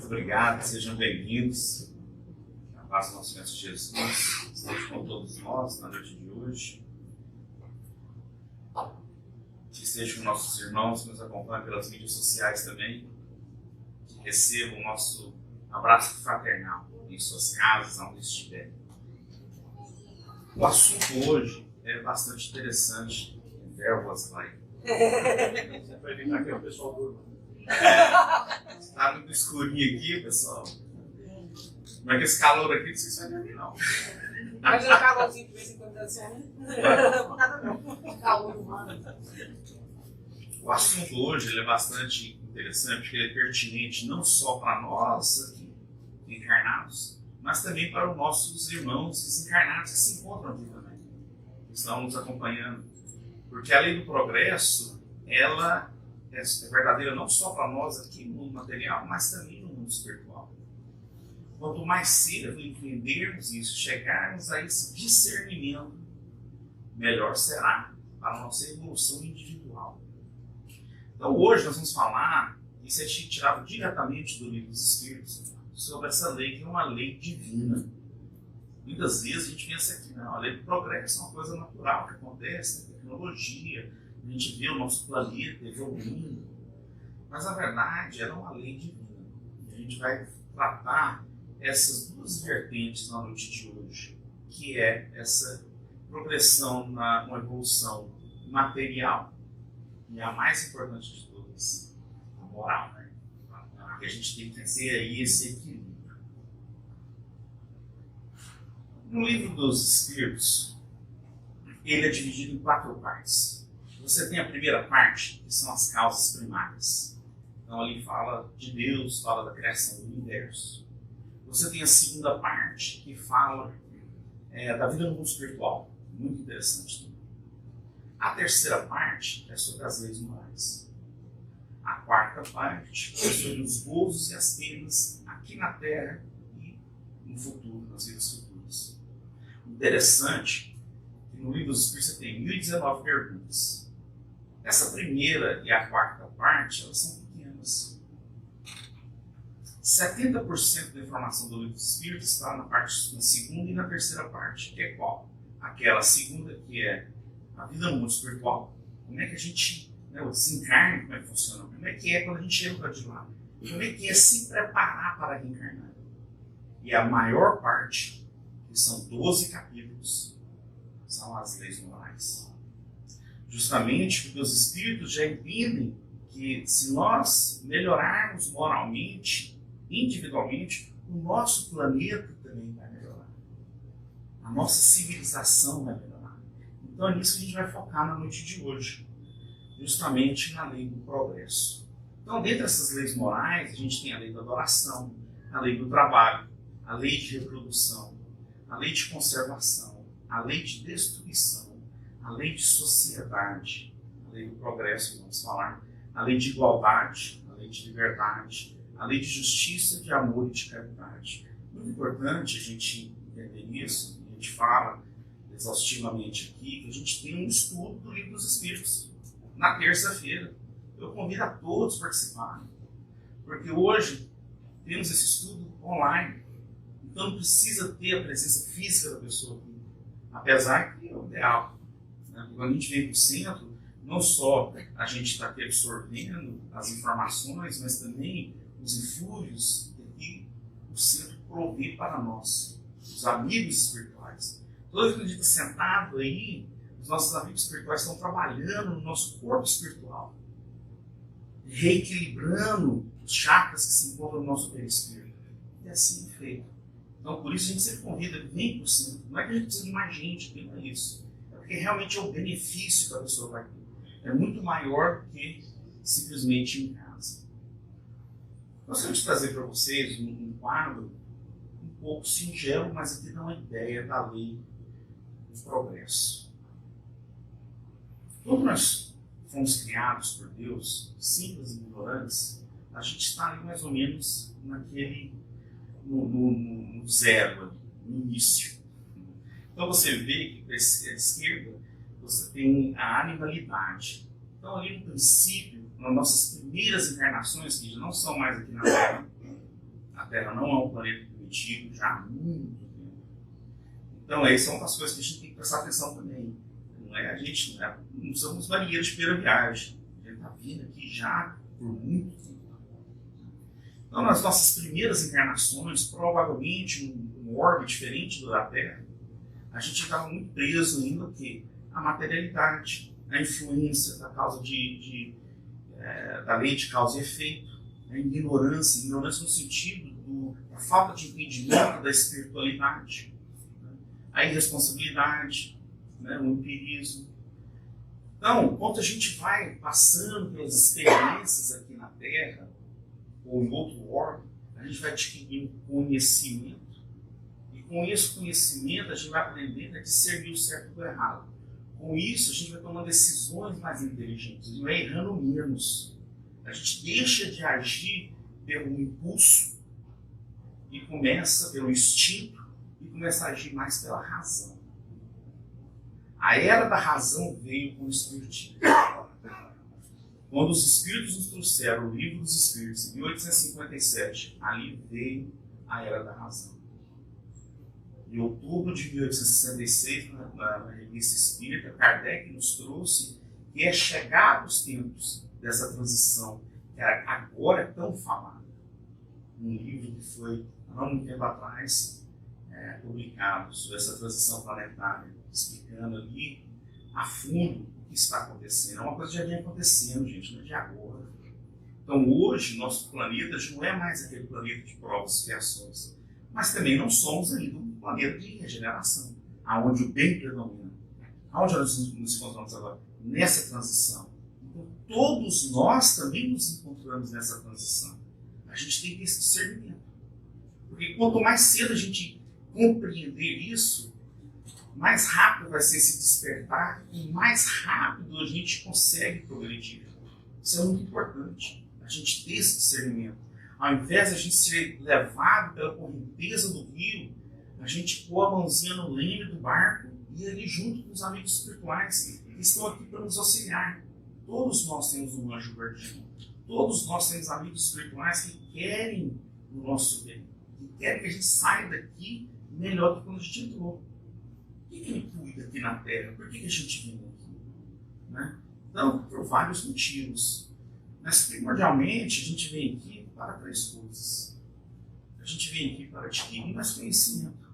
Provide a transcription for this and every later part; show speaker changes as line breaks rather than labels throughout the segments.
Obrigado, sejam bem-vindos. A paz do nosso Senhor Jesus, estamos com todos nós na noite de hoje. Que estejam com nossos irmãos que nos acompanham pelas mídias sociais também. Que recebam o nosso abraço fraternal em suas casas, onde estiverem. O assunto hoje é bastante interessante. Verbos lá. Você vai evitar que o pessoal durma. Está muito escurinho aqui, pessoal. Mas com esse calor aqui, não sei se vai dormir, não.
Mas é um calorzinho de vez em quando assim, nada não. Calor humano.
O assunto hoje ele é bastante interessante, porque ele é pertinente não só para nós aqui, encarnados, mas também para os nossos irmãos desencarnados que se encontram aqui também, que estão nos acompanhando. Porque a lei do progresso, ela é verdadeira não só para nós aqui no mundo material, mas também no mundo espiritual. Quanto mais cedo entendermos isso, chegarmos a esse discernimento, melhor será para a nossa evolução individual. Então hoje nós vamos falar, isso é tirado diretamente do Livro dos Espíritos, sobre essa lei que é uma lei divina. Muitas vezes a gente pensa que não, a lei do progresso é uma coisa natural que acontece, né? Tecnologia, a gente vê o nosso planeta evoluindo, mas na verdade ela é uma lei divina. A gente vai tratar essas duas vertentes na noite de hoje, que é essa progressão uma evolução material e a mais importante de todas, a moral, né? Que a gente tem que ter aí esse equilíbrio. No Livro dos Espíritos, ele é dividido em 4 partes. Você tem a primeira parte, que são as causas primárias. Então ali fala de Deus, fala da criação do universo. Você tem a segunda parte, que fala da vida no mundo espiritual. Muito interessante também. A terceira parte é sobre as leis morais. A quarta parte é sobre os gozos e as penas aqui na Terra e no futuro, nas vidas futuras. O interessante é que no Livro dos Espíritos você tem 1019 perguntas. Essa primeira e a quarta parte, elas são pequenas. 70% da informação do Livro dos Espíritos está na segunda e na terceira parte, que é qual? Aquela segunda que é a vida no mundo espiritual. Como é que a gente, o desencarne, como é que funciona? Como é que é quando a gente entra de lá? Como é que é se preparar para reencarnar? E a maior parte, que são 12 capítulos, são as leis morais. Justamente porque os espíritos já entendem que se nós melhorarmos moralmente, individualmente, o nosso planeta também vai melhorar. A nossa civilização vai melhorar. Então é nisso que a gente vai focar na noite de hoje. Justamente na lei do progresso. Então, dentre essas leis morais, a gente tem a lei da adoração, a lei do trabalho, a lei de reprodução, a lei de conservação, a lei de destruição, a lei de sociedade, a lei do progresso, vamos falar, a lei de igualdade, a lei de liberdade, a lei de justiça, de amor e de caridade. Muito importante a gente entender isso, a gente fala exaustivamente aqui, que a gente tem um estudo do Livro dos Espíritos, na terça-feira. Eu convido a todos a participarem, porque hoje temos esse estudo online, então não precisa ter a presença física da pessoa aqui, apesar que é o ideal. Quando a gente vem para o centro, não só a gente está aqui absorvendo as informações, mas também os infúrios que o centro provê para nós, os amigos espirituais. Toda vez que a gente está sentado aí, os nossos amigos espirituais estão trabalhando no nosso corpo espiritual, reequilibrando os chakras que se encontram no nosso perispírito. E assim é feito. Então, por isso a gente sempre convida, vem para o centro. Não é que a gente precisa de mais gente, não é isso. É porque realmente é o benefício que a pessoa vai ter. É muito maior do que simplesmente em casa. Nós queremos trazer para vocês um quadro pouco singelo, mas aqui dá uma ideia da lei do progresso. Quando nós fomos criados por Deus, simples e ignorantes, a gente está ali mais ou menos no zero, no início. Então você vê que para a esquerda você tem a animalidade. Então ali no princípio, nas nossas primeiras encarnações, que já não são mais aqui na Terra, a Terra não é um planeta primitivo já há muito tempo. Então essas são as coisas que a gente tem que prestar atenção também. Não somos marinheiros de primeira viagem. A gente está vindo aqui já por muito tempo. Então, nas nossas primeiras encarnações, provavelmente um orbe diferente do da Terra, a gente estava muito preso ainda ao quê? A materialidade, a influência da causa da lei de causa e efeito, a ignorância no sentido da falta de entendimento da espiritualidade, né? A irresponsabilidade, né? O empirismo. Então, enquanto a gente vai passando pelas experiências aqui na Terra, ou em outro órgão, a gente vai adquirindo conhecimento. E com esse conhecimento, a gente vai aprendendo a discernir o certo do errado. Com isso, a gente vai tomando decisões mais inteligentes, a gente vai errando menos. A gente deixa de agir pelo impulso e começa pelo instinto e começa a agir mais pela razão. A era da razão veio com o Espiritismo. Quando os Espíritos nos trouxeram o Livro dos Espíritos, em 1857, ali veio a Era da Razão. Em outubro de 1866, na Revista Espírita, Kardec nos trouxe que é chegado os tempos dessa transição, que agora é tão falada. Um livro que foi, há muito tempo atrás, publicado sobre essa transição planetária, explicando ali a fundo o que está acontecendo. É uma coisa que já vem acontecendo, gente, não é de agora. Então hoje, nosso planeta já não é mais aquele planeta de provas e expiações, mas também não somos ainda um planeta de regeneração, aonde o bem predomina. Aonde nós nos encontramos agora? Nessa transição. Então todos nós também nos encontramos nessa transição. A gente tem que ter esse discernimento. Porque quanto mais cedo a gente compreender isso, mais rápido vai ser esse despertar e mais rápido a gente consegue progredir. Isso é muito importante, a gente ter esse discernimento. Ao invés de a gente ser levado pela correnteza do rio, a gente pôr a mãozinha no leme do barco e ir ali junto com os amigos espirituais que estão aqui para nos auxiliar. Todos nós temos um anjo guardião. Todos nós temos amigos espirituais que querem o nosso bem, que querem que a gente saia daqui melhor do que quando a gente entrou. Por que ele cuida aqui na Terra? Por que a gente vem aqui? Né? Então, por vários motivos. Mas, primordialmente, a gente vem aqui para 3 coisas. A gente vem aqui para adquirir mais conhecimento.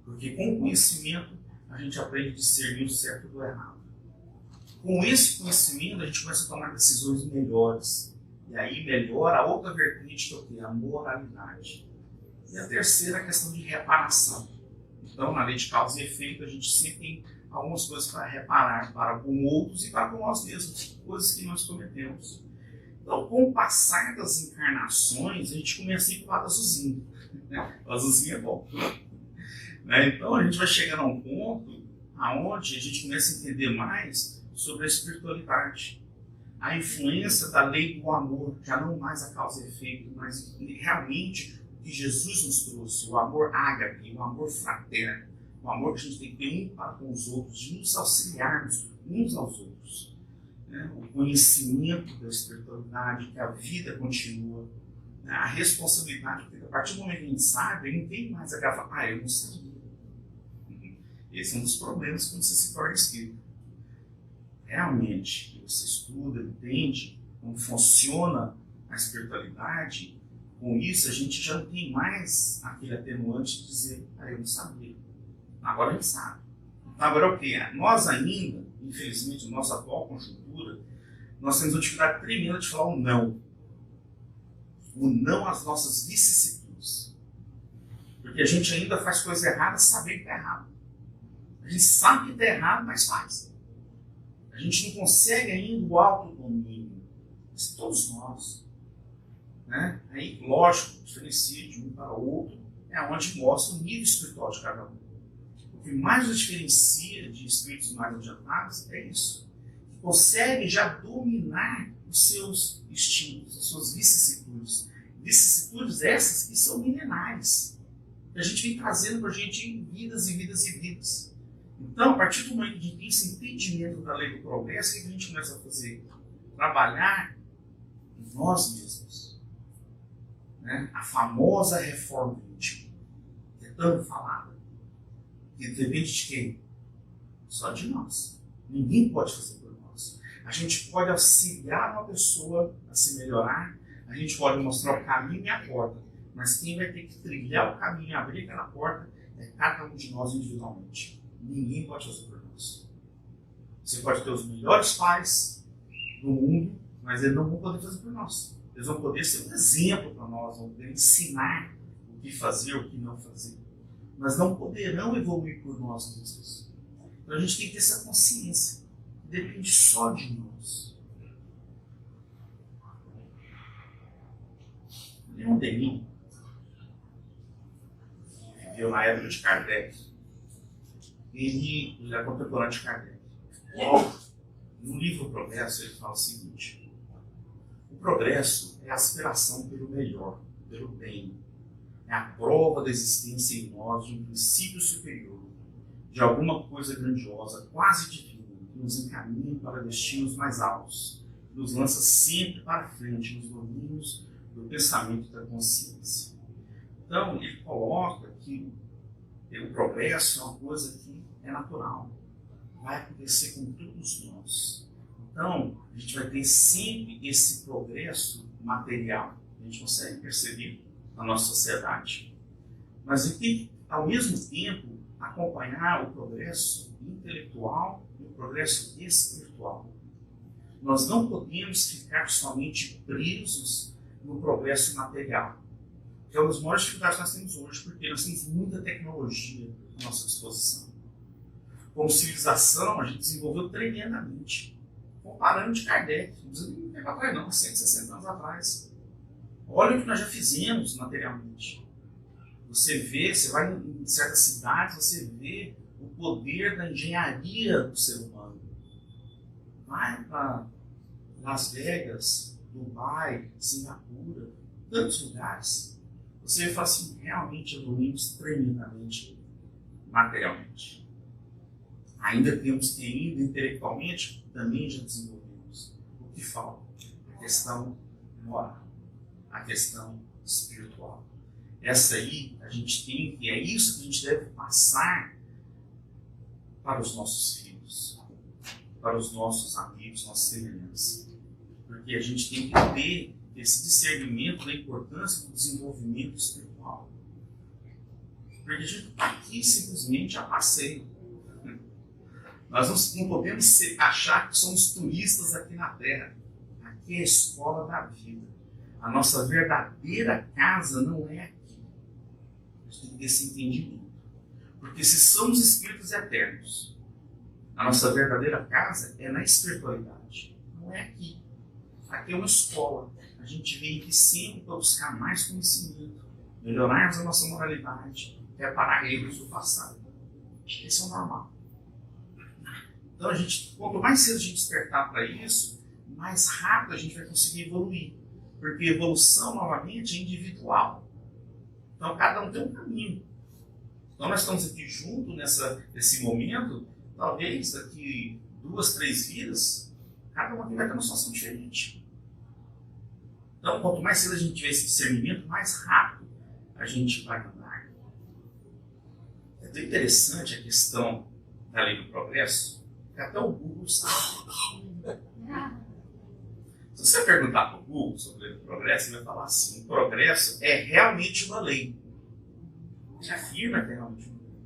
Porque com conhecimento, a gente aprende a discernir o certo do errado. Com esse conhecimento, a gente começa a tomar decisões melhores. E aí melhora a outra vertente, que é o quê? A moralidade. E a terceira, a questão de reparação. Então, na lei de causa e efeito, a gente sempre tem algumas coisas para reparar para com outros e para com nós mesmos, coisas que nós cometemos. Então, com o passar das encarnações, a gente começa a ir para o lado azulzinho. O azulzinho é bom. Então, a gente vai chegando a um ponto onde a gente começa a entender mais sobre a espiritualidade. A influência da lei do amor, já não mais a causa e efeito, mas realmente que Jesus nos trouxe, o amor ágape, o amor fraterno, o amor que a gente tem que ter um para com os outros, de nos auxiliarmos uns aos outros. O conhecimento da espiritualidade, que a vida continua, a responsabilidade, porque a partir do momento que a gente sabe, não tem mais aquela fala, eu não sabia. Esse é um dos problemas quando você se torna espírita. Realmente, você estuda, entende como funciona a espiritualidade. Com isso, a gente já não tem mais aquele atenuante de dizer, eu não sabia. Agora a gente sabe. Então, agora o quê? Nós ainda, infelizmente, na nossa atual conjuntura, nós temos uma dificuldade tremenda de falar o não. O não às nossas vicissitudes. Porque a gente ainda faz coisa errada sabendo que está errado. A gente sabe que está errado, mas faz. A gente não consegue ainda o autodomínio. Mas todos nós. Aí, lógico, diferencia de um para o outro, é onde mostra o nível espiritual de cada um. O que mais nos diferencia de espíritos mais adiantados é isso. Que consegue já dominar os seus instintos, as suas vicissitudes. Vicissitudes essas que são milenares. Que a gente vem trazendo para a gente em vidas e vidas e vidas. Então, a partir do momento que a gente tem esse entendimento da lei do progresso, o que a gente começa a fazer? Trabalhar em nós mesmos. Né? A famosa reforma íntima, que é tão falada. Que depende de quem? Só de nós. Ninguém pode fazer por nós. A gente pode auxiliar uma pessoa a se melhorar, a gente pode mostrar o caminho e a porta, mas quem vai ter que trilhar o caminho e abrir aquela porta é cada um de nós individualmente. Ninguém pode fazer por nós. Você pode ter os melhores pais do mundo, mas eles não vão poder fazer por nós. Eles vão poder ser um exemplo para nós, vão poder ensinar o que fazer, o que não fazer. Mas não poderão evoluir por nós mesmos. Então a gente tem que ter essa consciência. Depende só de nós. Leon Denis viveu na época de Kardec. Ele é contemporâneo de Kardec. No livro Progresso, ele fala o seguinte: o progresso é a aspiração pelo melhor, pelo bem. É a prova da existência em nós de um princípio superior, de alguma coisa grandiosa, quase divina, que nos encaminha para destinos mais altos, que nos lança sempre para frente nos domínios do pensamento e da consciência. Então, ele coloca que o progresso é uma coisa que é natural, vai acontecer com todos nós. Então, a gente vai ter sempre esse progresso material, a gente consegue perceber na nossa sociedade. Mas a gente tem que, ao mesmo tempo, acompanhar o progresso intelectual e o progresso espiritual. Nós não podemos ficar somente presos no progresso material, que é uma das maiores dificuldades que nós temos hoje, porque nós temos muita tecnologia à nossa disposição. Como civilização, a gente desenvolveu tremendamente. Comparando de Kardec, não precisa nem pegar atrás não, 160 anos atrás. Olha o que nós já fizemos materialmente. Você vê, você vai em certas cidades, você vê o poder da engenharia do ser humano. Vai para Las Vegas, Dubai, Singapura, tantos lugares. Você fala assim, realmente evoluímos tremendamente materialmente. Ainda temos que ir intelectualmente, também já desenvolvemos. O que falta? A questão moral. A questão espiritual. Essa aí a gente tem, e é isso que a gente deve passar para os nossos filhos, para os nossos amigos, nossas semelhanças. Porque a gente tem que ter esse discernimento da importância do desenvolvimento espiritual. Porque a gente está aqui simplesmente a passeio. Nós não podemos achar que somos turistas aqui na Terra. Aqui é a escola da vida. A nossa verdadeira casa não é aqui. A gente tem que ter esse entendimento. Porque se somos espíritos eternos, a nossa verdadeira casa é na espiritualidade. Não é aqui. Aqui é uma escola. A gente vem aqui sempre para buscar mais conhecimento, melhorarmos a nossa moralidade, reparar erros do passado. Esse é o normal. Então, quanto mais cedo a gente despertar para isso, mais rápido a gente vai conseguir evoluir. Porque evolução, novamente, é individual. Então, cada um tem um caminho. Então, nós estamos aqui juntos nesse momento, talvez daqui 2, 3 vidas, cada um aqui vai ter uma situação diferente. Então, quanto mais cedo a gente tiver esse discernimento, mais rápido a gente vai andar. É tão interessante a questão da lei do progresso, que até o Google sabe. Se você perguntar para o Google sobre a lei do progresso, ele vai falar assim: o progresso é realmente uma lei. Ele afirma que é realmente uma lei.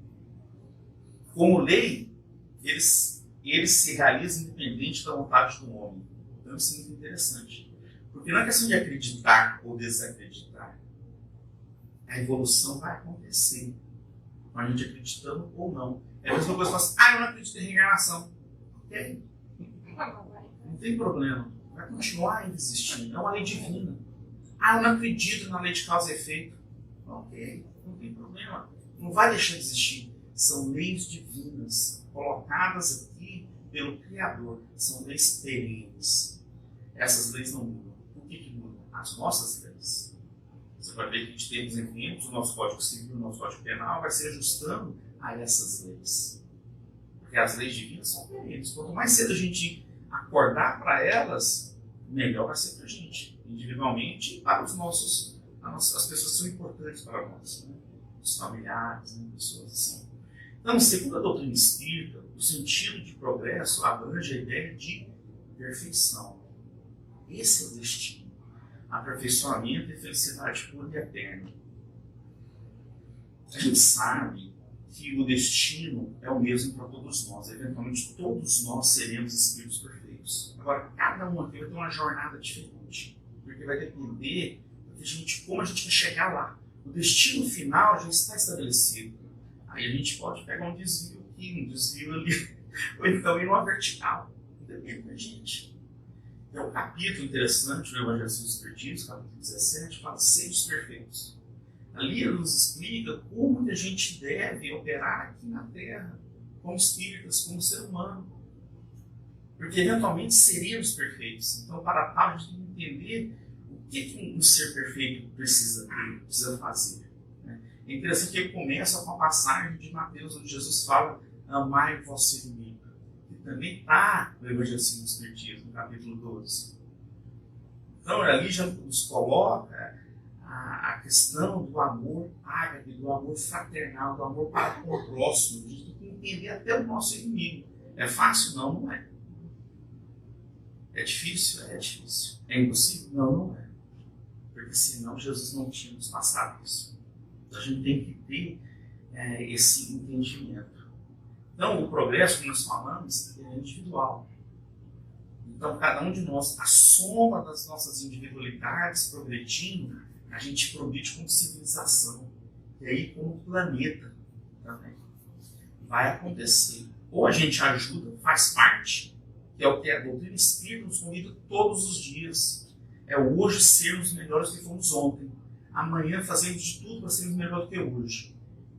Como lei, ele se realiza independente da vontade do homem. Então isso é muito interessante. Porque não é questão de acreditar ou desacreditar. A evolução vai acontecer. Com a gente acreditando ou não. É a mesma coisa que fala assim: eu não acredito em reencarnação. Ok? Não tem problema. Vai continuar existindo. É uma lei divina. Eu não acredito na lei de causa e efeito. Ok, não tem problema. não vai deixar de existir. São leis divinas, colocadas aqui pelo Criador. São leis perenes. Essas leis não mudam. O que mudam? As nossas leis. Você vai ver que a gente tem exemplos, o nosso Código Civil, o nosso Código Penal vai se ajustando a essas leis. Porque as leis divinas são perenes. Quanto mais cedo a gente acordar para elas, melhor vai ser para a gente, individualmente e para os nossos, as pessoas que são importantes para nós, né? Os familiares, né? Pessoas assim. Então, segundo a doutrina espírita, o sentido de progresso abrange a ideia de perfeição. Esse é o destino. Aperfeiçoamento e felicidade pura e eterna. A gente sabe que o destino é o mesmo para todos nós. Eventualmente, todos nós seremos espíritos perfeitos. Agora, cada um aqui vai ter uma jornada diferente. Porque vai depender de como a gente vai chegar lá. O destino final já está estabelecido. Aí a gente pode pegar um desvio aqui, um desvio ali, ou então ir numa vertical. Depende da gente. É um capítulo interessante no Evangelho dos Espiritismos, capítulo 17, fala seres perfeitos. Ali ele nos explica como que a gente deve operar aqui na Terra, como espíritas, como ser humano. Porque eventualmente seríamos perfeitos. Então, para tal, a gente tem que entender o que um ser perfeito precisa ter, precisa fazer. É interessante que ele começa com a passagem de Mateus, onde Jesus fala: amai vosso inimigo. Que também está no Evangelho segundo o Espiritismo, no capítulo 12. Então, ali já nos coloca a questão do amor ágape, do amor fraternal, do amor para com o próximo. A gente tem que entender até o nosso inimigo. É fácil? Não, não é. É difícil? É difícil. É impossível? Não, não é. Porque senão Jesus não tinha nos passado isso. Então a gente tem que ter esse entendimento. Então o progresso que nós falamos é individual. Então cada um de nós, a soma das nossas individualidades progredindo, a gente progride como civilização. E aí como planeta também. Vai acontecer. Ou a gente ajuda, faz parte, que é o que a doutrina espírita nos convida todos os dias. É hoje sermos melhores do que fomos ontem. Amanhã fazemos de tudo para sermos melhor do que hoje.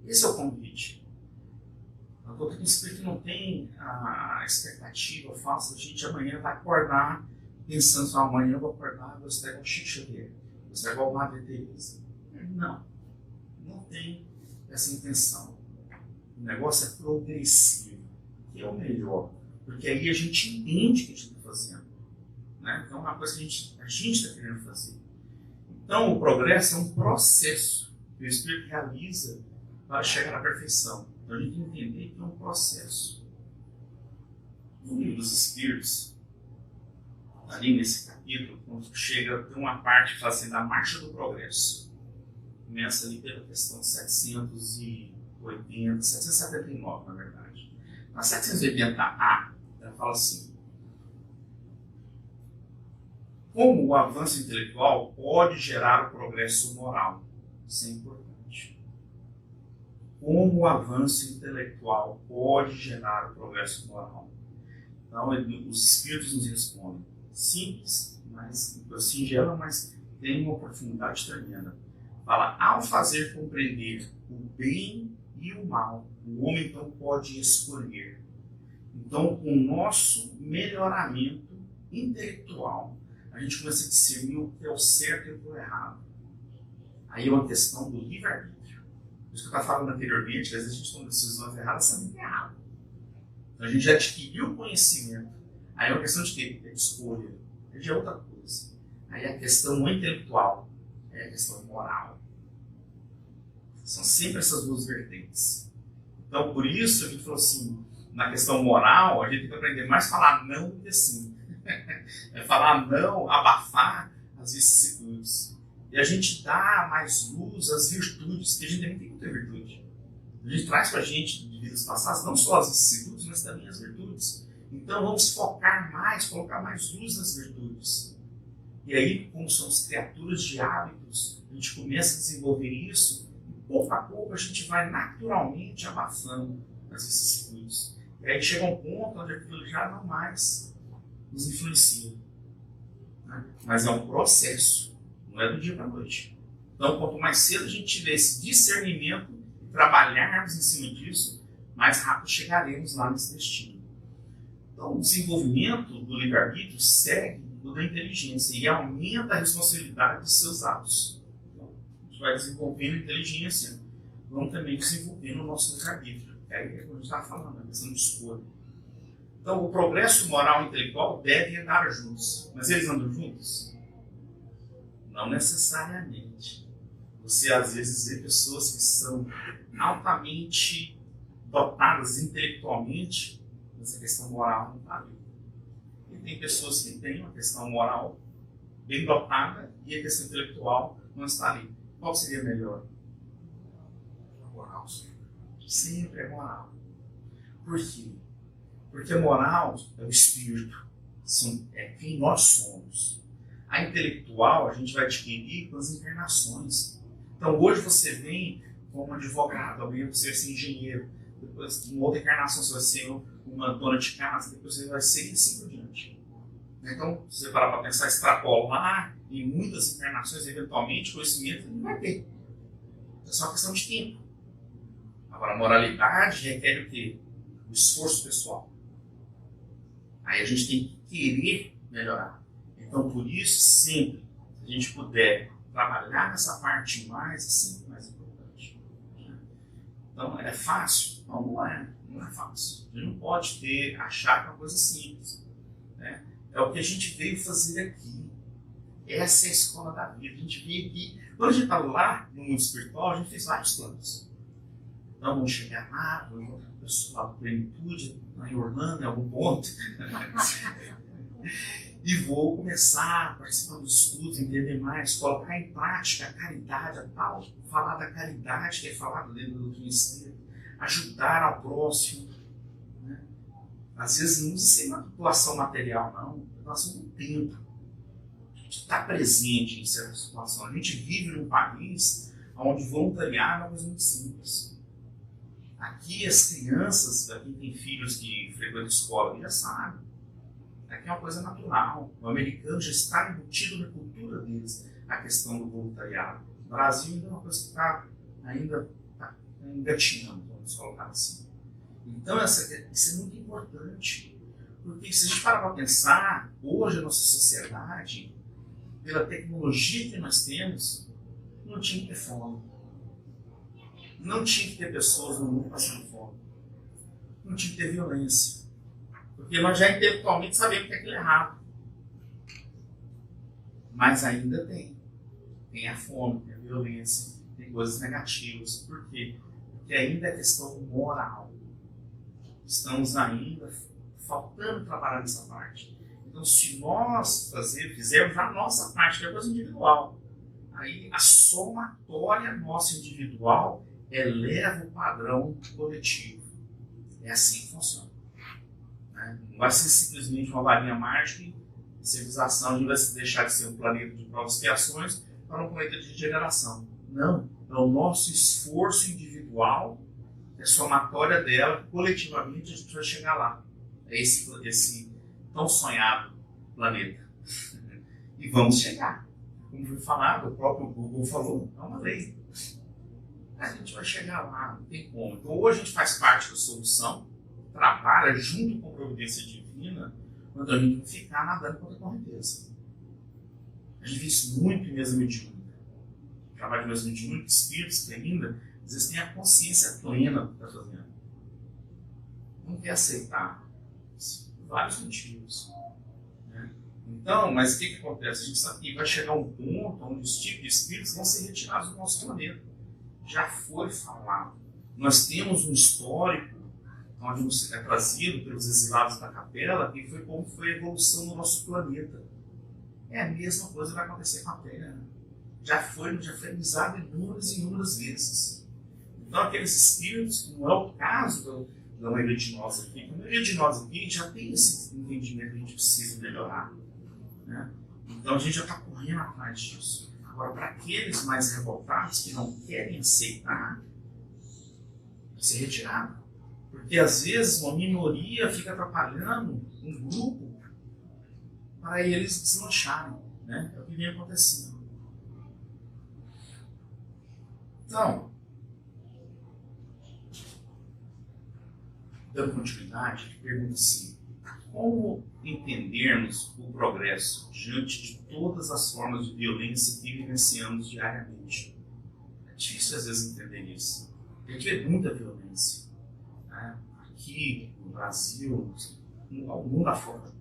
Esse é o convite. A doutrina espírita não tem a expectativa falsa de a gente amanhã vai acordar pensando assim: amanhã eu vou acordar, vou estar igual Chico Xavier, vou estar igual Madre Teresa. Não. Não tem essa intenção. O negócio é progressivo, que é o melhor. Porque aí a gente entende o que a gente está fazendo. Né? Então é uma coisa que a gente está querendo fazer. Então o progresso é um processo que o Espírito realiza para chegar à perfeição. Então a gente tem que entender que é um processo. No Livro dos Espíritos, ali nesse capítulo, quando chega, tem uma parte que fala assim, da marcha do progresso. Começa ali pela questão 779, na verdade. Na 780A, ela fala assim: como o avanço intelectual pode gerar o progresso moral? Isso é importante. Como o avanço intelectual pode gerar o progresso moral? Então, os espíritos nos respondem. Simples, mas singela, mas tem uma profundidade tremenda. Fala: ao fazer compreender o bem e o mal, o homem então pode escolher. Então, com o nosso melhoramento intelectual, a gente começa a discernir o que é o certo e o que é o errado. Aí é uma questão do livre-arbítrio. Isso que eu estava falando anteriormente, às vezes a gente toma decisões erradas sabendo que é errado. Então a gente já adquiriu o conhecimento. Aí é uma questão de quê? É de escolha. É de outra coisa. Aí a questão intelectual é a questão moral. São sempre essas duas vertentes. Então por isso a gente falou assim, na questão moral, a gente tem que aprender mais a falar não do que sim. É falar não, abafar as vicissitudes. E a gente dá mais luz às virtudes, que a gente também tem muita virtude. A gente traz para a gente de vidas passadas não só as vicissitudes, mas também as virtudes. Então vamos focar mais, colocar mais luz nas virtudes. E aí, como somos criaturas de hábitos, a gente começa a desenvolver isso e pouco a pouco a gente vai naturalmente abafando as vicissitudes. E aí chega um ponto onde aquilo já não mais nos influencia. Né? Mas é um processo, não é do dia para a noite. Então, quanto mais cedo a gente tiver esse discernimento, trabalharmos em cima disso, mais rápido chegaremos lá nesse destino. Então, o desenvolvimento do livre-arbítrio segue o da inteligência e aumenta a responsabilidade de seus atos. Então, a gente vai desenvolvendo a inteligência, vamos também desenvolvendo o nosso livre-arbítrio. É o que a gente estava falando, a questão de escolha. Então, o progresso moral e intelectual devem andar juntos. Mas eles andam juntos? Não necessariamente. Você, às vezes, vê pessoas que são altamente dotadas intelectualmente, mas a questão moral não está ali. E tem pessoas que têm uma questão moral bem dotada e a questão intelectual não está ali. Qual seria melhor?
A moral, sim.
Sempre é moral. Por quê? Porque a moral é o espírito, é quem nós somos. A intelectual a gente vai adquirir com as encarnações. Então hoje você vem como advogado, amanhã você vai ser engenheiro, depois em outra encarnação você vai ser uma dona de casa, depois você vai ser e assim por diante. Então, se você parar para pensar, extrapolar em muitas encarnações, eventualmente, conhecimento não vai ter. É só uma questão de tempo. Agora, a moralidade requer o quê? O esforço pessoal. Aí a gente tem que querer melhorar. Então, por isso, sempre, se a gente puder trabalhar nessa parte mais, é sempre mais importante. Então, é fácil? Não é. Não é fácil. A gente não pode achar que é uma coisa simples. Né? É o que a gente veio fazer aqui. Essa é a escola da vida. A gente veio aqui. Quando a gente estava lá no mundo espiritual, a gente fez vários planos. Então, vamos chegar lá, a plenitude, lá em Orlando, em algum ponto. E vou começar a participar dos estudos, entender mais, colocar em prática a caridade, a tal, falar da caridade que é falado dentro do doutrina espírita, ajudar ao próximo. Né? Às vezes não precisa ser uma doação material, não, doação do tempo. A gente está presente em certa situação. A gente vive num país onde voluntariar é uma coisa muito simples. Aqui as crianças, quem tem filhos que frequentam escola, já sabem. Aqui é uma coisa natural. O americano já está embutido na cultura deles a questão do voluntariado. No Brasil ainda é uma coisa que está ainda engatinhando, vamos colocar assim. Então isso é muito importante. Porque se a gente parar para pensar, hoje a nossa sociedade, pela tecnologia que nós temos, não tinha que ter fome. Não tinha que ter pessoas no mundo passando fome. Não tinha que ter violência. Porque nós já intelectualmente sabemos que aquilo é errado. Mas ainda tem. Tem a fome, tem a violência, tem coisas negativas. Por quê? Porque ainda é questão moral. Estamos ainda faltando trabalhar nessa parte. Então, se nós fizermos a nossa parte, que é coisa individual, aí a somatória nossa individual eleva o padrão coletivo. É assim que funciona. Né? Não vai ser simplesmente uma varinha mágica e a civilização não vai deixar de ser um planeta de provas e expiações para um planeta de regeneração. Não. É o nosso esforço individual, é a somatória dela, coletivamente a gente vai chegar lá. É esse tão sonhado planeta. E vamos chegar. Como foi falado, o próprio Google falou, é uma lei. A gente vai chegar lá, não tem como. Então, ou a gente faz parte da solução, trabalha junto com a providência divina, quando a gente vai ficar nadando contra a correnteza. A gente vê isso muito em mesa mediúnica. Trabalho de mesa mediúnica, espíritos que ainda, às vezes, têm a consciência plena do que está fazendo. Não quer aceitar. Por vários motivos. Né? Então, mas o que acontece? A gente sabe que vai chegar um ponto onde os tipos de espíritos vão ser retirados do nosso planeta. Já foi falado. Nós temos um histórico onde é trazido pelos exilados da capela e foi como foi a evolução do nosso planeta. É a mesma coisa que vai acontecer com a Terra. Já foi avisado inúmeras e inúmeras vezes. Então aqueles espíritos, que não é o caso da maioria de nós aqui, a maioria de nós aqui já tem esse entendimento que a gente precisa melhorar. Né? Então a gente já está correndo atrás disso. Agora, para aqueles mais revoltados que não querem aceitar, ser retirado. Porque às vezes uma minoria fica atrapalhando um grupo para eles deslancharem. Né? É o que vem acontecendo. Então, dando continuidade, ele pergunta assim: como entendermos o progresso diante de todas as formas de violência que vivenciamos diariamente? É difícil às vezes entender isso. A gente vê muita violência, né? Aqui no Brasil, no mundo afora.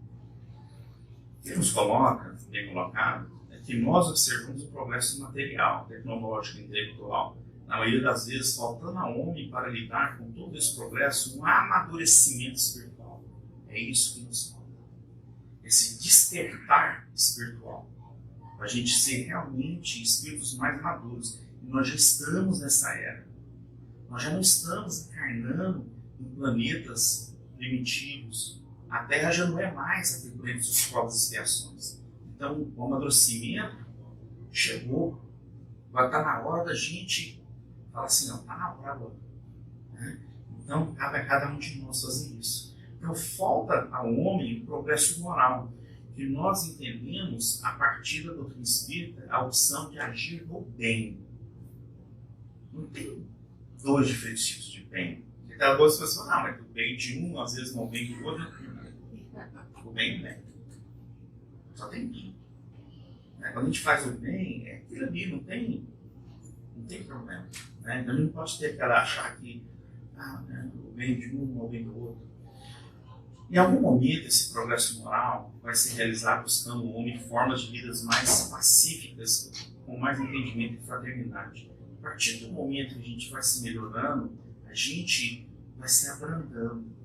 Ele nos coloca, bem colocado, é que nós observamos o progresso material, tecnológico e intelectual. Na maioria das vezes, faltando ao homem para lidar com todo esse progresso, um amadurecimento espiritual. É isso que nos falta. Esse despertar espiritual. Para a gente ser realmente espíritos mais maduros. E nós já estamos nessa era. Nós já não estamos encarnando em planetas primitivos. A Terra já não é mais aquele planeta de provas e expiações. Então, o amadurecimento chegou. Vai estar na hora da gente falar assim: não, está na hora agora. Né? Então, cabe a cada um de nós fazer isso. Então, falta ao homem o progresso moral, que nós entendemos, a partir da doutrina espírita, a opção de agir no bem. Não tem dois diferentes tipos de bem. Porque algumas pessoas falam: não, mas o bem de um, às vezes, não o bem do outro. O bem é bem. Só tem bem. Quando a gente faz o bem, é aquilo ali, não tem problema. Né? Então, a gente não pode ter aquela achar que o bem de um ou o bem do outro. Em algum momento, esse progresso moral vai ser realizado buscando o homem formas de vidas mais pacíficas, com mais entendimento e fraternidade. A partir do momento que a gente vai se melhorando, a gente vai se abrandando.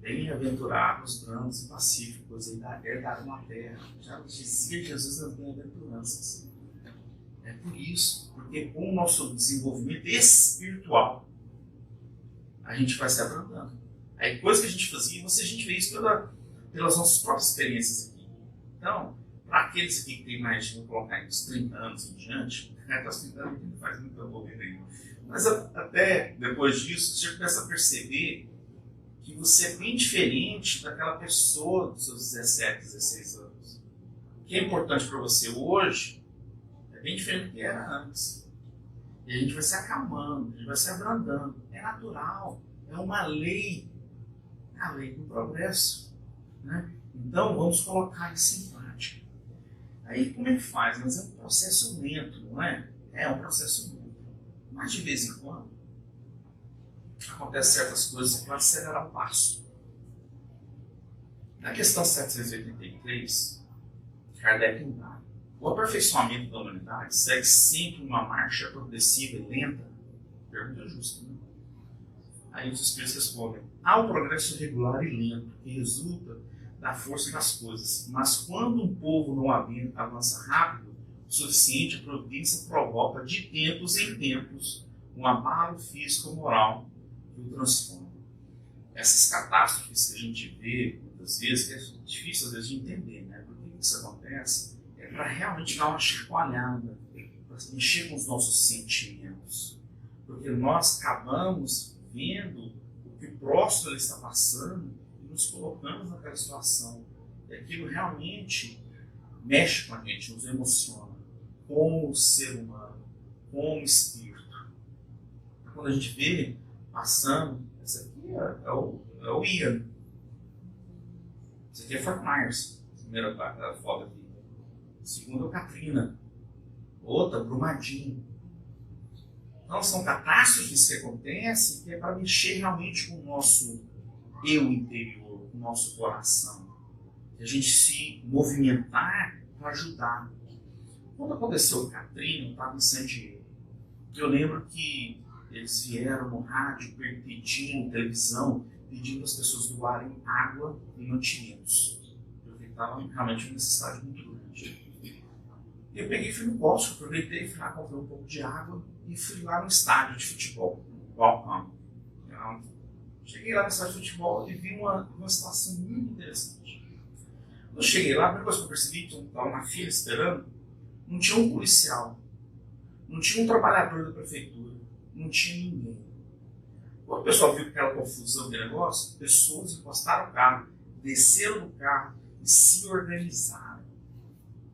Bem-aventurados, brandos e pacíficos, herdaram a terra. Já dizia Jesus nas bem-aventuranças. É por isso, porque com o nosso desenvolvimento espiritual, a gente vai se abrandando. Aí, coisa que a gente fazia, a gente vê isso pelas nossas próprias experiências aqui. Então, para aqueles aqui que têm mais, vou colocar uns 30 anos em diante, até os 30 anos não faz muito envolvimento ainda. Mas até depois disso, você começa a perceber que você é bem diferente daquela pessoa dos seus 17, 16 anos. O que é importante para você hoje é bem diferente do que era antes. E a gente vai se acalmando, a gente vai se abrandando. É natural, é uma lei. É a lei do progresso. Né? Então, vamos colocar isso em prática. Aí, como é que faz? Mas é um processo lento, não é? É um processo lento. Mas, de vez em quando, acontecem certas coisas para acelerar o passo. Na questão 783, Kardec indaga: o aperfeiçoamento da humanidade segue sempre uma marcha progressiva e lenta? Pergunta justa, né? Aí os espíritos respondem: há um progresso regular e lento que resulta da força das coisas, mas quando um povo não avança rápido o suficiente, a providência provoca de tempos em tempos um abalo físico ou moral que o transforma. Essas catástrofes que a gente vê muitas vezes, que é difícil às vezes de entender, né? Por que isso acontece? É para realmente dar uma chacoalhada, para mexer com os nossos sentimentos. Porque nós acabamos vendo o que o próximo está passando e nos colocamos naquela situação. E aquilo realmente mexe com a gente, nos emociona, como ser humano, como espírito. Quando a gente vê passando, essa aqui é o Ian. Esse aqui é Fort Myers, a primeira foto aqui. A segunda é o Katrina. Outra, Brumadinho. Então são catástrofes que acontecem que é para mexer realmente com o nosso eu interior, com o nosso coração. E a gente se movimentar para ajudar. Quando aconteceu o Katrina, eu estava em San Diego. Eu lembro que eles vieram no rádio, pedindo televisão, pedindo às pessoas doarem água e mantimentos. Porque estava realmente uma necessidade muito grande. E eu peguei e fui no posto, aproveitei, fui lá comprar um pouco de água e fui lá no estádio de futebol, no balcão. Cheguei lá no estádio de futebol e vi uma situação muito interessante. Quando eu cheguei lá, a primeira coisa que eu percebi, que eu estava na fila esperando, não tinha um policial, não tinha um trabalhador da prefeitura, não tinha ninguém. Quando o pessoal viu aquela confusão de negócio, pessoas encostaram o carro, desceram do carro e se organizaram.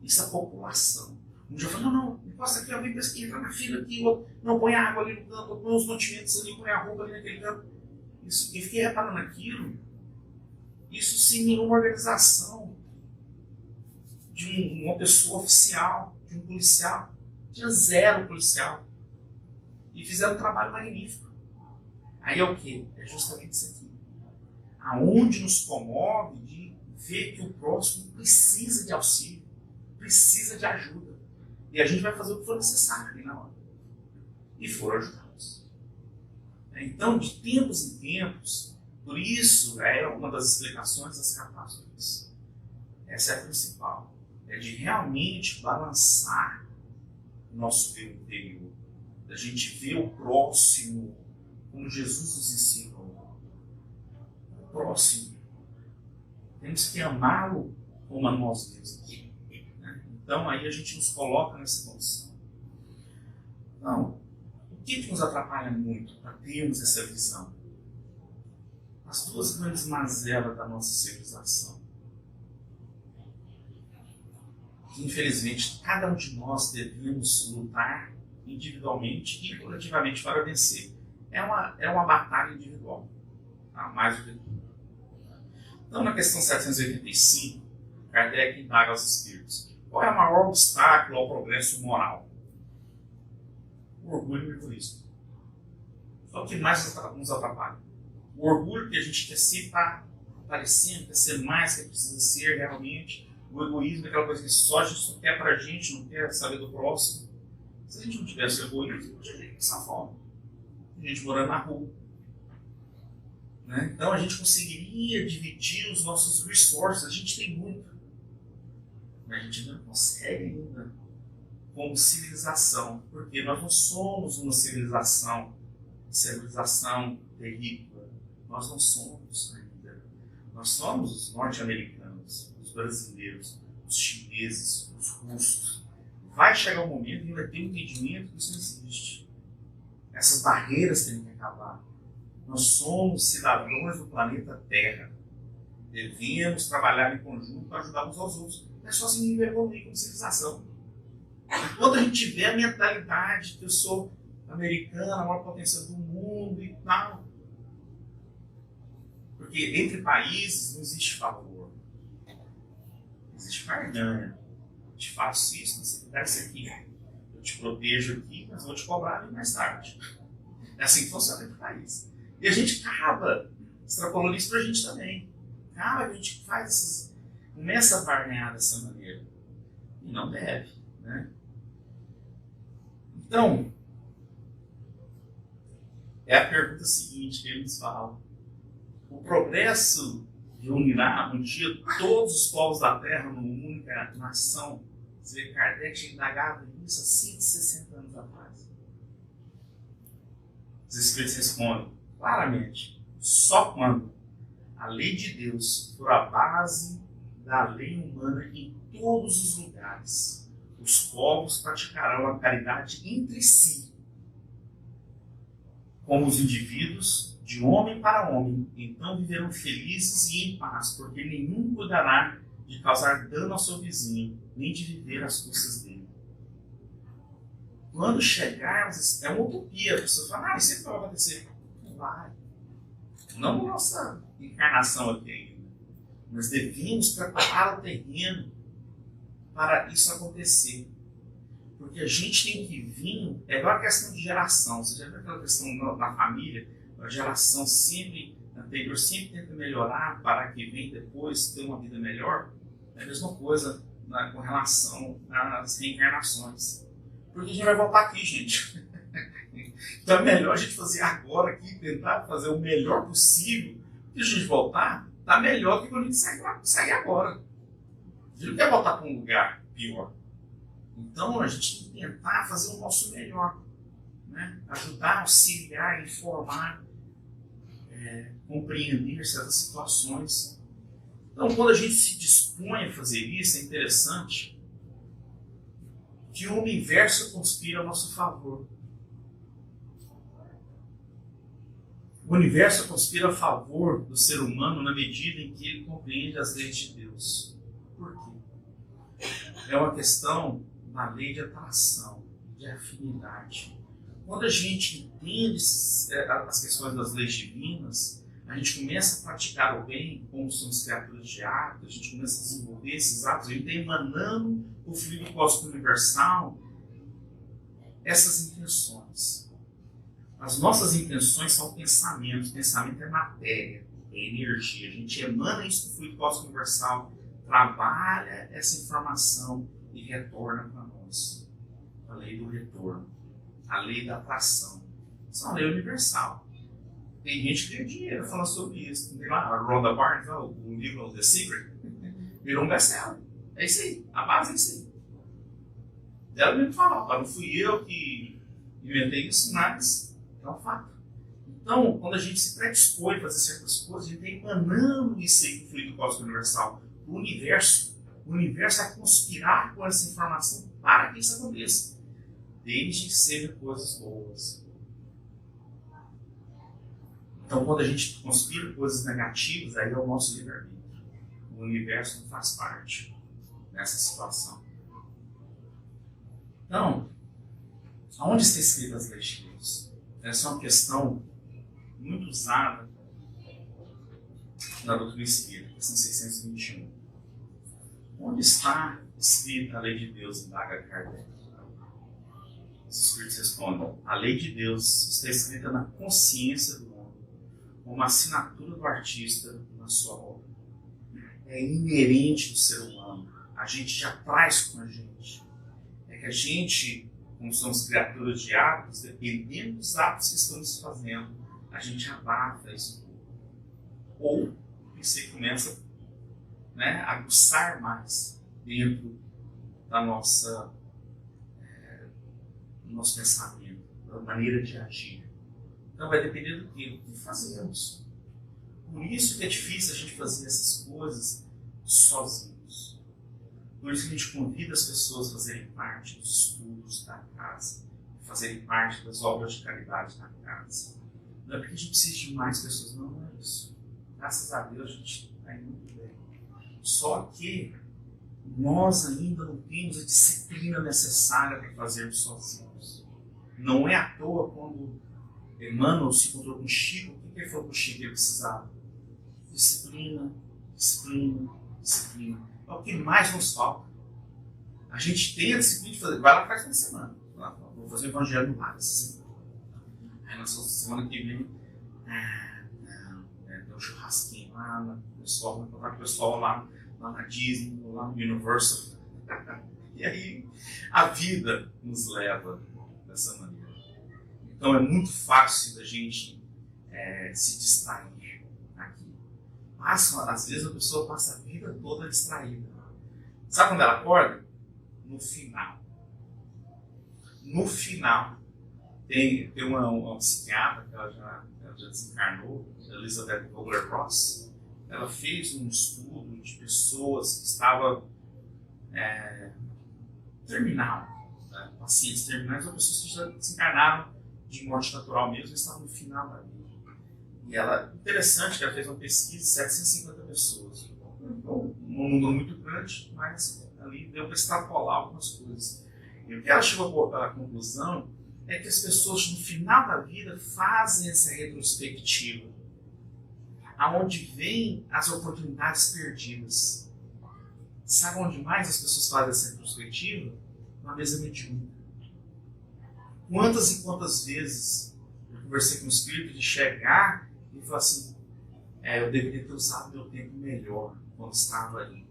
Isso é a população. Um dia falou: não, encosta aqui, alguém entra na fila aqui, não põe água ali no canto, põe os mantimentos ali, põe a roupa ali naquele canto. Isso, e fiquei reparando aquilo, isso sem nenhuma organização de uma pessoa oficial, de um policial. Tinha 0 policial. E fizeram um trabalho magnífico. Aí é o quê? É justamente isso aqui. Aonde nos comove de ver que o próximo precisa de auxílio, precisa de ajuda. E a gente vai fazer o que for necessário ali na hora. E foram ajudados. Então, de tempos em tempos, por isso é uma das explicações das catástrofes. Essa é a principal. É de realmente balançar o nosso ver interior. Da gente ver o próximo como Jesus nos ensinou. O próximo. Temos que amá-lo como a nós mesmos. Né? Então aí a gente nos coloca nessa condição. Então, o que nos atrapalha muito para termos essa visão? As 2 grandes mazelas da nossa civilização. Infelizmente, cada um de nós devemos lutar individualmente e coletivamente para vencer. É uma batalha individual, tá? Mais do que tudo. Então, na questão 785, Kardec indaga aos espíritos: qual é o maior obstáculo ao progresso moral? O orgulho e o egoísmo. Só o que mais nos atrapalha. O orgulho, que a gente quer sempre estar aparecendo, quer ser mais, quer precisa ser realmente. O egoísmo é aquela coisa que só a gente só quer pra gente, não quer saber do próximo. Se a gente não tivesse egoísmo, a gente ia passar fome. A gente morando na rua. Né? Então a gente conseguiria dividir os nossos resources. A gente tem muito. Mas a gente não consegue ainda como civilização. Porque nós não somos uma civilização terrível. Nós não somos ainda. Nós somos os norte-americanos, os brasileiros, os chineses, os russos. Vai chegar um momento que vai ter um entendimento que isso não existe. Essas barreiras têm que acabar. Nós somos cidadãos do planeta Terra. Devemos trabalhar em conjunto para ajudar uns aos outros. Não é só assim que evoluir como civilização. Enquanto a gente tiver a mentalidade que eu sou americano, a maior potência do mundo e tal. Porque entre países não existe favor. Existe barganha. Eu te faço isso, você me dá isso aqui. Eu te protejo aqui, mas vou te cobrar ali mais tarde. É assim que funciona entre países. E a gente acaba extrapolando isso pra gente também. Acaba que a gente faz essas. Começa a barganhar dessa maneira. E não deve. Né? Então, é a pergunta seguinte que ele nos fala. O progresso reunirá um dia todos os povos da Terra numa única nação. Você vê, Kardec indagava isso há 160 anos atrás. Os Espíritos respondem claramente: só quando a lei de Deus for a base da lei humana em todos os lugares, os povos praticarão a caridade entre si, como os indivíduos, de homem para homem, então viverão felizes e em paz, porque nenhum cuidará de causar dano ao seu vizinho, nem de viver às custas dele. Quando chegarmos, é uma utopia, a pessoa fala, isso sempre vai acontecer. Não vai. Não nossa encarnação aqui ainda. Nós devemos preparar o terreno para isso acontecer. Porque a gente tem que vir, é igual a questão de geração. Você já viu aquela questão na família? A geração sempre anterior sempre tenta melhorar para que vem depois ter uma vida melhor. É a mesma coisa com relação às reencarnações. Porque a gente vai voltar aqui, gente. Então é melhor a gente fazer agora aqui, tentar fazer o melhor possível. E a gente voltar, tá melhor do que quando a gente sai agora. A gente não quer voltar para um lugar pior. Então a gente tem que tentar fazer o nosso melhor. Né? Ajudar, auxiliar, informar, compreender certas situações. Então, quando a gente se dispõe a fazer isso, é interessante que o universo conspira a nosso favor. O universo conspira a favor do ser humano na medida em que ele compreende as leis de Deus. Por quê? É uma questão da lei de atração, de afinidade. quando a gente entende as questões das leis divinas, a gente começa a praticar o bem, como somos criaturas de hábito, a gente começa a desenvolver esses hábitos, a gente está emanando o fluido cósmico universal, essas intenções. As nossas intenções são pensamentos, pensamento é matéria, é energia. A gente emana isso do fluido cósmico universal, trabalha essa informação e retorna para nós. A lei do retorno, a lei da atração. Isso é uma lei universal. Tem gente que ganha dinheiro falando sobre isso. Tem lá a Rhonda Barnes, o livro The Secret, virou um best-seller. É isso aí, a base é isso aí. Ela mesmo fala, não fui eu que inventei isso, mas é um fato. Então, quando a gente se predispõe a fazer certas coisas, a gente está emanando isso aí do fluido cósmico universal. O universo vai conspirar com essa informação para que isso aconteça. Desde que sejam coisas boas. Então, quando a gente conspira coisas negativas, aí é o nosso livre-arbítrio. O universo não faz parte dessa situação. Então, aonde está escrito as leis de Deus? Essa é uma questão muito usada na doutrina espírita, questão 621. Onde está escrita a lei de Deus, indaga Kardec? Os espíritos respondem: a lei de Deus está escrita na consciência do homem, como assinatura do artista na sua obra. É inerente do ser humano. A gente já traz com a gente. É que a gente, como somos criaturas de hábitos, dependendo dos hábitos que estamos fazendo, a gente abafa isso tudo. Ou você começa, né, a aguçar mais dentro da nossa, do nosso pensamento, da maneira de agir. Então vai depender do que fazemos. Por isso que é difícil a gente fazer essas coisas sozinhos. Por isso que a gente convida as pessoas a fazerem parte dos estudos da casa, a fazerem parte das obras de caridade da casa. Não é porque a gente precisa de mais pessoas, não é isso. Graças a Deus a gente está indo muito bem. Só que nós ainda não temos a disciplina necessária para fazermos sozinhos. Não é à toa quando Emmanuel se encontrou com Chico, o que ele falou com Chico que ele precisava? Disciplina, disciplina, disciplina. É o que mais nos falta. A gente tem a disciplina de fazer. Vai lá faz uma semana. Vou fazer o evangelho no lar essa semana. Aí na semana que vem, tem um churrasquinho lá, vou encontrar com o pessoal lá na Disney, lá no Universal. E aí a vida nos leva dessa maneira. Então é muito fácil da gente se distrair aqui. Às vezes a pessoa passa a vida toda distraída. Sabe quando ela acorda? No final. No final. Tem uma psiquiatra que ela já desencarnou, Elizabeth Kubler-Ross. Ela fez um estudo de pessoas que estavam terminal, né? Pacientes terminais ou pessoas que já desencarnaram de morte natural mesmo, estavam no final da vida. E ela, interessante que ela fez uma pesquisa de 750 pessoas. Um número muito grande, mas ali deu para extrapolar algumas coisas. E o que ela chegou à conclusão é que as pessoas no final da vida fazem essa retrospectiva, aonde vêm as oportunidades perdidas. Sabe onde mais as pessoas fazem essa retrospectiva? Na mesa mediúnica. Quantas e quantas vezes eu conversei com o espírito de chegar e falar assim, eu deveria ter usado meu tempo melhor quando estava ali.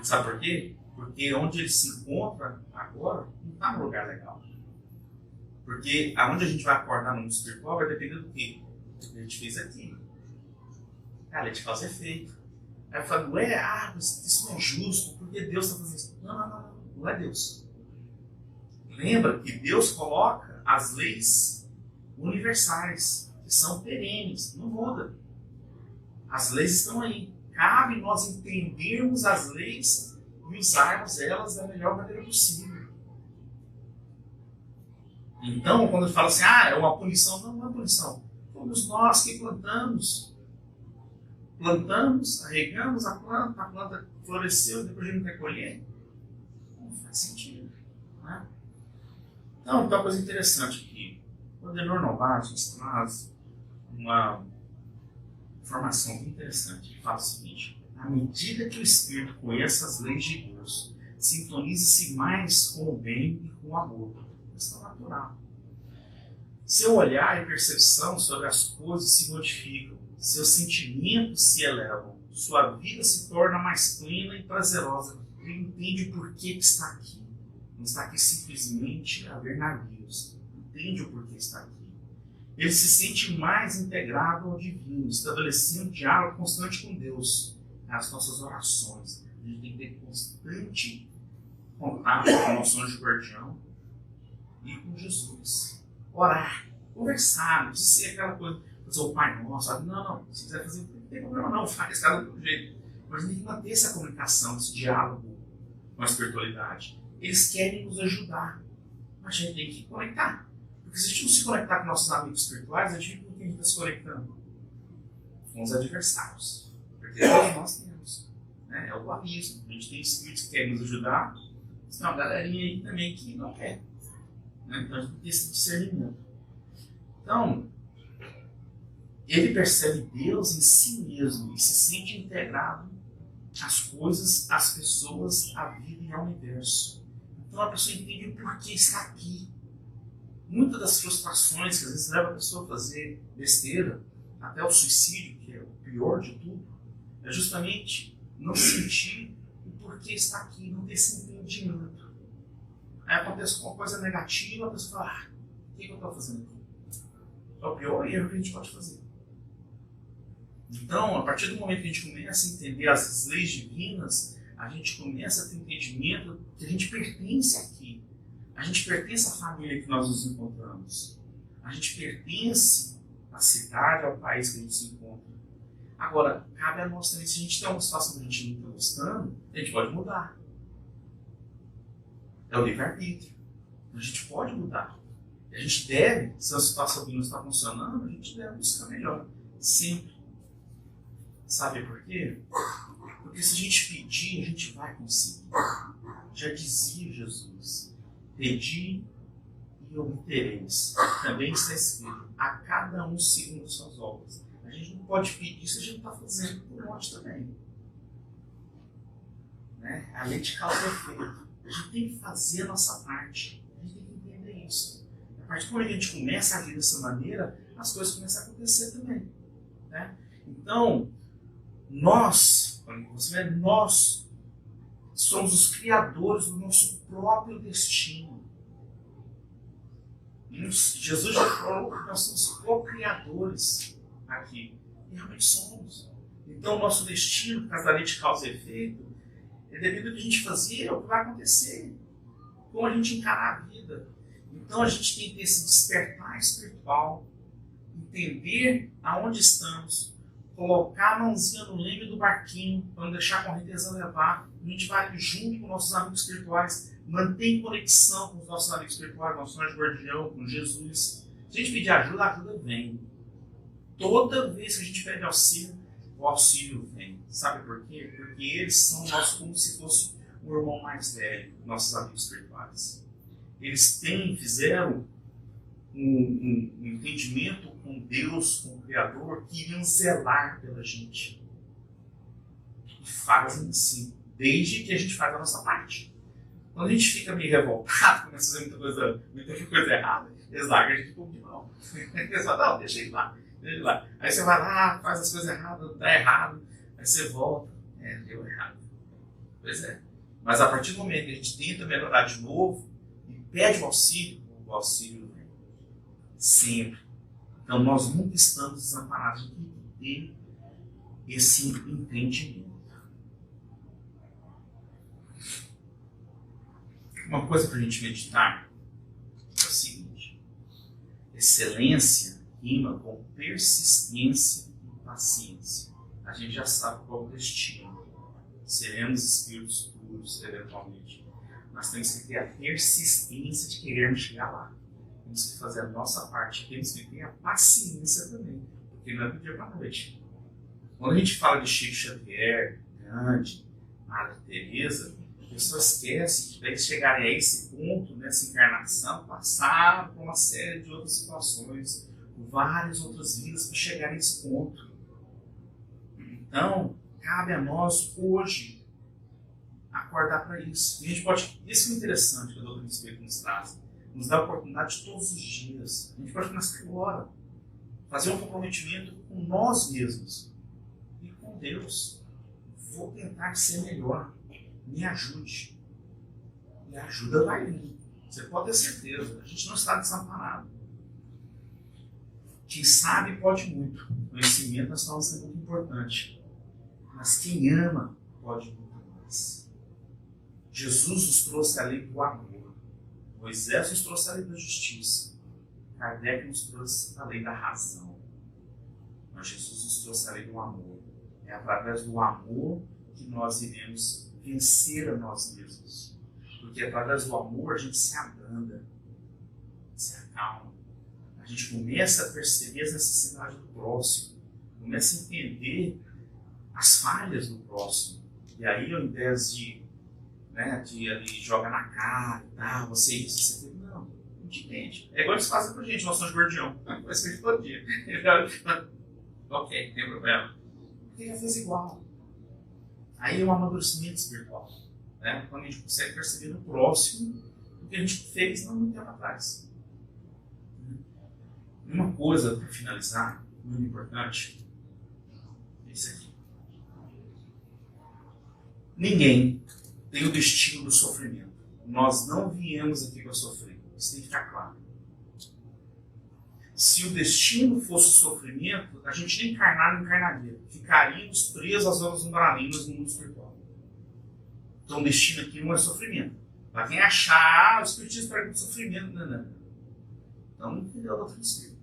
Sabe por quê? Porque onde ele se encontra agora não está num lugar legal. Porque aonde a gente vai acordar no mundo espiritual vai depender do quê? Do que a gente fez aqui. Cara, de causa e efeito. Aí eu falo, mas isso não é justo, porque Deus está fazendo isso. Não é Deus. Lembra que Deus coloca as leis universais, que são perenes, não muda. As leis estão aí. Cabe nós entendermos as leis e usarmos elas da melhor maneira possível. Então, quando ele fala assim, é uma punição, não é uma punição. Fomos nós que plantamos. Plantamos, arregamos a planta floresceu, depois a gente vai colher. Não faz sentido. Né? Então, tem uma coisa interessante aqui. O Adenor Novaes nos traz uma informação muito interessante. Ele fala o seguinte: à medida que o espírito conhece as leis de Deus, sintoniza-se mais com o bem e com o amor. Isso é natural. Seu olhar e percepção sobre as coisas se modificam, seus sentimentos se elevam, sua vida se torna mais plena e prazerosa. Ele entende por que está aqui. Não está aqui simplesmente a ver navios. Entende o porquê está aqui. Ele se sente mais integrado ao divino, estabelecendo um diálogo constante com Deus. As nossas orações. A gente tem que ter constante contato com o nosso anjo guardião e com Jesus. Orar, conversar, não precisa ser aquela coisa, fazer o Pai Nosso, sabe? Não, se quiser fazer, não tem problema não, faz cada um do jeito. Mas a gente tem que manter essa comunicação, esse diálogo com a espiritualidade. Eles querem nos ajudar, mas a gente tem que conectar. Porque se a gente não se conectar com nossos amigos espirituais, a gente não tem que estar se conectando com os adversários. Porque todos nós temos. Né? É o dualismo. A gente tem espíritos que querem nos ajudar, mas tem uma galerinha aí também que não quer. Né? Então a gente tem que ter esse discernimento. Então, ele percebe Deus em si mesmo e se sente integrado às coisas, às pessoas, à vida e ao universo. Então a pessoa entende o porquê está aqui. Muitas das frustrações que às vezes leva a pessoa a fazer besteira, até o suicídio, que é o pior de tudo, é justamente não sentir o porquê está aqui, não ter esse entendimento. Aí acontece uma coisa negativa, a pessoa fala, o que eu estou fazendo aqui? É o pior erro que a gente pode fazer. Então, a partir do momento que a gente começa a entender as leis divinas, a gente começa a ter entendimento que a gente pertence aqui. A gente pertence à família que nós nos encontramos. A gente pertence à cidade, ao país que a gente se encontra. Agora, cabe a nós também, se a gente tem uma situação que a gente não está gostando, a gente pode mudar. É o livre-arbítrio. A gente pode mudar. A gente deve, se a situação não está funcionando, a gente deve buscar melhor. Sempre. Sabe por quê? Porque se a gente pedir, a gente vai conseguir. Já dizia Jesus: pedi e obtereis. Também está escrito: a cada um segundo suas obras. A gente não pode pedir se a gente não está fazendo por nós também. Né? A lei de causa e efeito. A gente tem que fazer a nossa parte. A gente tem que entender isso. A partir do momento que a gente começa a agir dessa maneira, as coisas começam a acontecer também. Né? Então, nós somos os criadores do nosso próprio destino. Jesus já falou que nós somos co-criadores aqui. E realmente somos. Então, o nosso destino, por causa da lei de causa e efeito, é devido ao que a gente fazer, é o que vai acontecer. Como a gente encarar a vida. Então, a gente tem que ter esse despertar espiritual, entender aonde estamos, colocar a mãozinha no leme do barquinho, para não deixar a correnteza levar. A gente vai junto com nossos amigos espirituais, mantém conexão com os nossos amigos espirituais, nosso anjo guardião, com Jesus. Se a gente pedir ajuda, a ajuda vem. Toda vez que a gente pede auxílio, o auxílio vem. Sabe por quê? Porque eles são nossos, como se fosse o irmão mais velho, nossos amigos espirituais. Eles fizeram um entendimento com Deus, com o Criador, que iriam zelar pela gente. E fazem assim, desde que a gente faz a nossa parte. Quando a gente fica meio revoltado, começa a fazer muita coisa errada, eles largam a gente um pouco de mão. Eles falam, não, deixa ele lá. Aí você vai lá, faz as coisas erradas, dá errado, aí você volta, deu errado. Pois é. Mas a partir do momento que a gente tenta melhorar de novo e pede o auxílio vem. Sempre. Então nós nunca estamos desamparados, a gente tem que ter esse entendimento. Uma coisa para a gente meditar é o seguinte: excelência rima com persistência e paciência. A gente já sabe qual é o destino. Seremos espíritos puros, eventualmente. Nós temos que ter a persistência de querermos chegar lá. Temos que fazer a nossa parte. Temos que ter a paciência também. Porque não é do dia para a noite. Quando a gente fala de Chico Xavier, Gandhi, Madre Teresa, A pessoa esquece que para eles chegarem a esse ponto, nessa encarnação, passaram por uma série de outras situações, por várias outras vidas para chegar a esse ponto. Então, cabe a nós hoje acordar para isso. E a gente pode, isso é interessante que a doutrina espírita nos traz, nos dá a oportunidade todos os dias. A gente pode começar agora, fazer um comprometimento com nós mesmos e com Deus. Vou tentar ser melhor. Me ajude. E a ajuda vai vir. Você pode ter certeza. A gente não está desamparado. Quem sabe pode muito. O conhecimento nós falamos que é muito importante. Mas quem ama pode muito mais. Jesus nos trouxe a lei do amor. Moisés nos trouxe a lei da justiça. Kardec nos trouxe a lei da razão. Mas Jesus nos trouxe a lei do amor. É através do amor que nós iremos vencer a nós mesmos. Porque através do amor a gente se abranda, se acalma. A gente começa a perceber as necessidades do próximo. Começa a entender as falhas do próximo. E aí, ao invés de ali joga na cara e tal, você isso, você aquilo, não, a gente entende. É igual eles fazem com a gente, nós somos guardião. Vai ser todo dia. Ok, não tem problema. Porque já fez igual. Aí é um amadurecimento espiritual. Né? Quando a gente consegue perceber no próximo o que a gente fez não muito tempo atrás. Uma coisa, para finalizar, muito importante, é isso aqui. Ninguém tem o destino do sofrimento. Nós não viemos aqui para sofrer. Isso tem que ficar claro. Se o destino fosse o sofrimento, a gente nem encarnar, não encarnaria. Ficaríamos presos às horas umbralinas no mundo espiritual. Então o destino aqui não é sofrimento. Para quem achar, o espiritismo perde o sofrimento, não. Então não entendeu a doutrina espírita.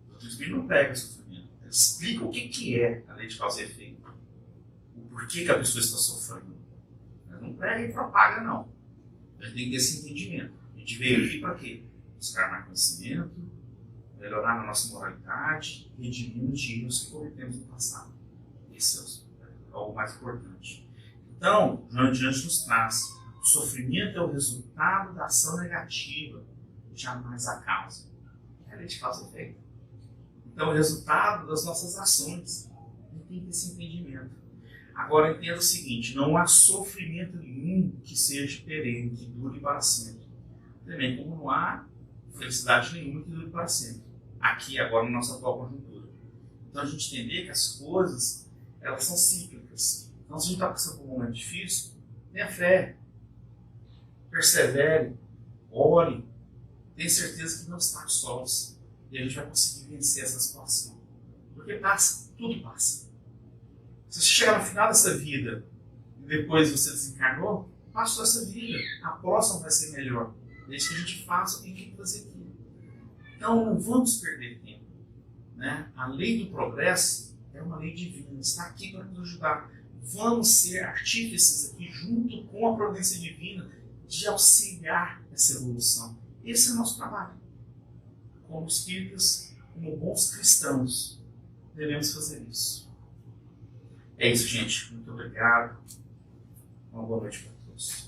A doutrina espírita não pega o sofrimento. Ela explica o que é a lei de causa e efeito. O porquê que a pessoa está sofrendo. Ela não prega e propaga, não. A gente tem que ter esse entendimento. A gente veio aqui para quê? Buscar mais conhecimento, melhorar a nossa moralidade, redimir-nos de erros que cometemos no passado. Esse é o mais importante. Então, João de Anjos nos traz: o sofrimento é o resultado da ação negativa, jamais a causa. É a lei de causa e efeito. Então, é o resultado das nossas ações. A gente tem que ter esse entendimento. Agora, entenda o seguinte: não há sofrimento nenhum que seja perene, que dure para sempre. Também como não há felicidade nenhuma que dure para sempre. Aqui, agora, na nossa atual conjuntura. Então, a gente entender que as coisas, elas são cíclicas. Então, se a gente está passando por um momento difícil, tenha fé. Persevere. Ore. Tenha certeza que não está sós. E a gente vai conseguir vencer essa situação. Porque passa. Tudo passa. Se você chegar no final dessa vida e depois você desencarnou, passou essa vida. A próxima vai ser melhor. Desde que a gente faça o que tem que fazer aqui. Então, não vamos perder tempo. Né? A lei do progresso é uma lei divina. Está aqui para nos ajudar. Vamos ser artífices aqui, junto com a providência divina, de auxiliar essa evolução. Esse é o nosso trabalho. Como espíritas, como bons cristãos, devemos fazer isso. É isso, gente. Muito obrigado. Uma boa noite para todos.